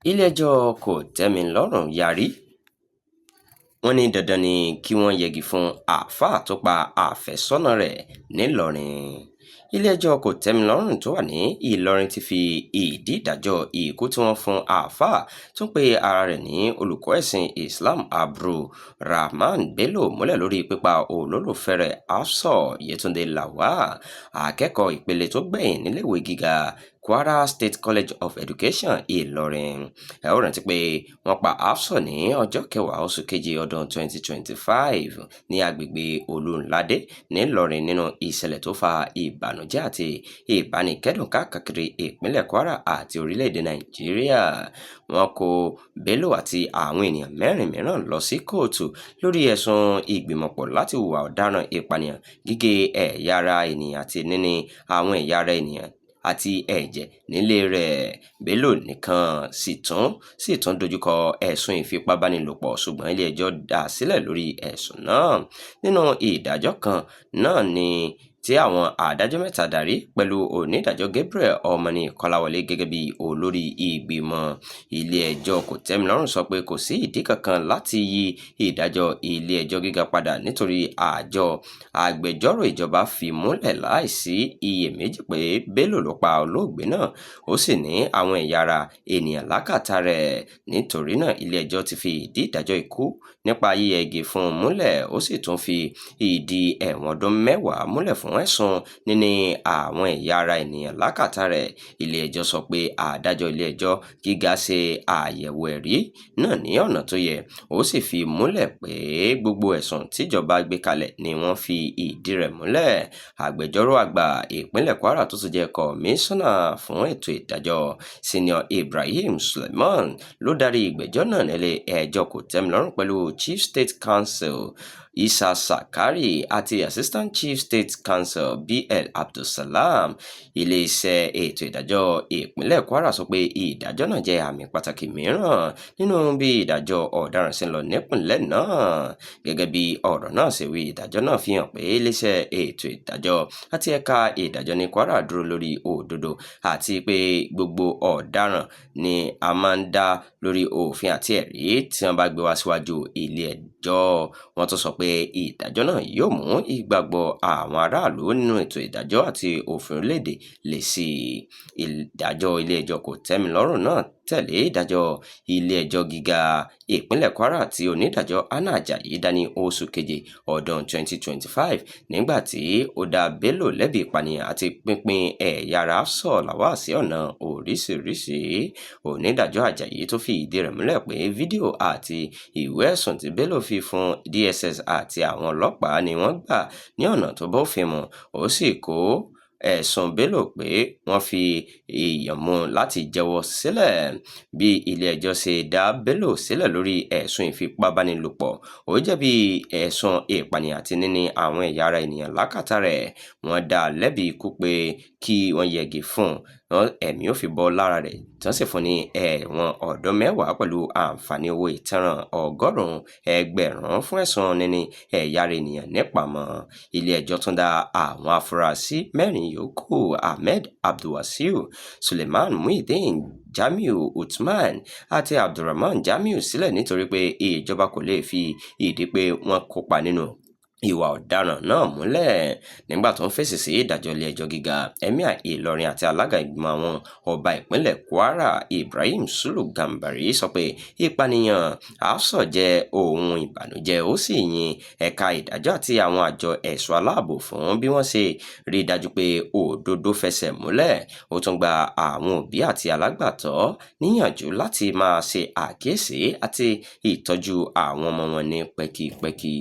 ilé-ẹjọ́ kòtẹ́milọ́rùn yarí wọ́n ní dandan ni kí wọ́n yẹgi fún àáfàá tó pa àfẹ́sọ́nà rẹ̀ ńìlọrin. ilé-ẹjọ́ kòtẹ́milọ́rùn tó wà ní ìlọrin ti fi ìdí ìdájọ́ ikú tí wọ́n fún àáfàá tó ń pe ara rẹ̀ ní olùkọ́ ẹ̀sìn Islam Abdulrahman Bello múlẹ̀ lórí pípa olólùfẹ́ rẹ̀ Hafsat Yetunde Lawal, akẹ́kọ̀ọ́ ìpele tó gbẹ̀yìn níléèwé gíga Kwara State College of Education Ìlọrin. ẹ ó rántí pé wọ́n pa Hafsat ní ọjọ́ 10 oṣù kejì ọdún 2025 ní agbègbè Olúnládé nílọrin nínú ìṣẹ̀lẹ̀ tó fa ìbànújẹ́ àti ìbánikẹ́dùn káàkiri ìpínlẹ̀ Kwara àti orílẹ̀-èdè Nàìjíríà. wọ́n kó Bello àti àwọn ènìyàn mẹ́rin mìíràn lọ sí kóòtù lórí ẹ̀sùn ìgbìmọ̀pọ̀ láti hùwà ọ̀daràn ìpànìyàn, gígé ẹ̀yà ara ènìyàn àti níní àwọn ẹ̀yà ara ènìyàn àti ẹ̀jẹ̀ nílé rẹ̀. Bello nìkan sì tún dojúkọ ẹ̀sùn ìfipábánilòpọ̀, ṣùgbọ́n ilé-ẹjọ́ dá a sílẹ̀ lórí ẹ̀sùn náà. nínú ìdájọ́ kan náà ni tí àwọn adájọ́ mẹ́ta darí pẹ̀lú onídàájọ́ Gabriel Ọmọní Kọ́láwọlé gẹ́gẹ́ bí olórí ìgbìmọ̀. ilé-ẹjọ́ kòtẹ́milọ́rùn sọ pé kò sí ìdí kankan láti yí ìdájọ́ ilé-ẹjọ́ gíga padà nítorí àjọ agbẹjọ́rò ìjọba fi múlẹ̀ láìsí iyèméjì pé Bello ló pa olóògbé náà, ó sì ní àwọn ẹ̀yà ara ènìyàn lákàtà rẹ̀. nítorí náà ilé-ẹjọ́ ti fi ìdí ìdájọ́ ikú nípa yíyẹgi fún un múlẹ̀, ó sì tún fi ìdí ẹ̀wọ̀n ọdún 10 múlẹ̀ fún ẹ̀sùn níní àwọn ẹ̀yà ara ènìyàn lákàtà rẹ̀. ilé-ẹjọ́ sọ pé adájọ́ ilé-ẹjọ́ gíga ṣe àyẹ̀wò ẹ̀rí náà ní ọ̀nà tó yẹ, ó sì fi múlẹ̀ pé gbogbo ẹ̀sùn tíjọba gbé kalẹ̀ ni wọ́n fi ìdí rẹ̀ múlẹ̀. agbẹjọ́rò àgbà ìpínlẹ̀ Kwara tó tún jẹ́ kọmíṣánná fún ètò ìdájọ́ Senior Ibrahim Suleiman ló darí ìgbẹ́jọ́ náà nílé ẹjọ́ kòtẹ́milọ́rùn pẹ̀lú Chief State Counsel Isa Sakari àti Assistant Chief State Counsel BL Abdulsalam. ilé-iṣẹ́ ètò ìdájọ́ ìpínlẹ̀ Kwara sọ pé ìdájọ́ náà jẹ́ àmì pàtàkì mìíràn nínú bí ìdájọ́ ọ̀daràn ṣe ń lọ nípìnlẹ̀ náà. gẹ́gẹ́ bí ọ̀rọ̀ náà ṣe wí, ìdájọ́ náà fi hàn pé ilé-iṣẹ́ ètò ìdájọ́ àti ẹ̀ka ìdájọ́ ní Kwara dúró lórí òdodo àti pé gbogbo ọ̀daràn ni a máa ń dá lórí òfin àti ẹ̀rí tí wọ́n bá gbé wá síwájú ilé-ẹjọ́. wọ́n tún sọ pé ìdájọ́ náà yóò mú ìgbàgbọ́ àwọn aráàlú nínú ètò ìdájọ́ àti òfin orílẹ̀-èdè le sí i. ìdájọ́ ilé-ẹjọ́ kòtẹ́milọ́rùn náà tẹ̀lé ìdájọ́ ilé-ẹjọ́ gíga ìpínlẹ̀ Kwara tí onídàájọ́ Hannah Ajayi dá ní oṣù keje ọdún 2025 nígbà tí ó dá Bello lẹ́bi ìpànìyàn àti pínpín ẹ̀yà ara Hafsat Lawal sí ọ̀nà oríṣiríṣi. onídàájọ́ Ajayi tó fi ìdí rẹ̀ múlẹ̀ pé fídíò àti ìwé ẹ̀sùn tí Bello fi fún DSS àti àwọn ọlọ́pàá ni wọ́n gbà ní ọ̀nà tó bófin mu, ó sì kó ẹ̀sùn Bello pé wọ́n fi èèyàn mú láti jẹ́wọ́ sílẹ̀. bí ilé-ẹjọ́ ṣe dá Bello sílẹ̀ lórí ẹ̀sùn ìfipábánilòpọ̀, ó jẹ̀bi ẹ̀sùn ìpànìyàn àti níní àwọn ẹ̀yà ara ènìyàn lákàtà rẹ̀. wọ́n dá a lẹ́bi ikú pé kí wọ́n yẹgi fún un, ẹ̀mí ò fi bọ́ lára rẹ̀, tí wọ́n sì fún ní ẹ̀wọ̀n ọdún 10 pẹ̀lú àǹfààní owó ìtanràn 100,000 fún ẹ̀sùn níní ẹ̀yà ara ènìyàn nípamọ́. ilé-ẹjọ́ tún dá àwọn afurasí 4 yòókù Ahmed Abdulwasiu, Suleiman Muideen, Jamiu Uthman àti Abdulrahman Jamiu sílẹ̀ nítorí pé ìjọba kò lè fi ìdí pé wọ́n kópa nínú ìwà ọ̀daràn náà múlẹ̀. nígbà tó ń fèsì sí ìdájọ́ ilé-ẹjọ́ gíga, Emir Ìlọrin àti alága ìgbìmọ̀ àwọn ọba ìpínlẹ̀ Kwara Ibrahim Sulu Gambari sọ pé ìpànìyàn Hafsat jẹ́ ohun ìbànújẹ́, ó sì yin ẹ̀ka ìdájọ́ àti àwọn àjọ ẹ̀ṣọ́ aláàbò fún bí wọ́n ṣe rí i dájú pé òdodo fẹsẹ̀ múlẹ̀. ó tún gba àwọn òbí àti alágbàtọ́ níyànjú láti máa ṣe àkíyèsí àti ìtọ́jú àwọn ọmọ wọn ní pẹ́kípẹ́kí.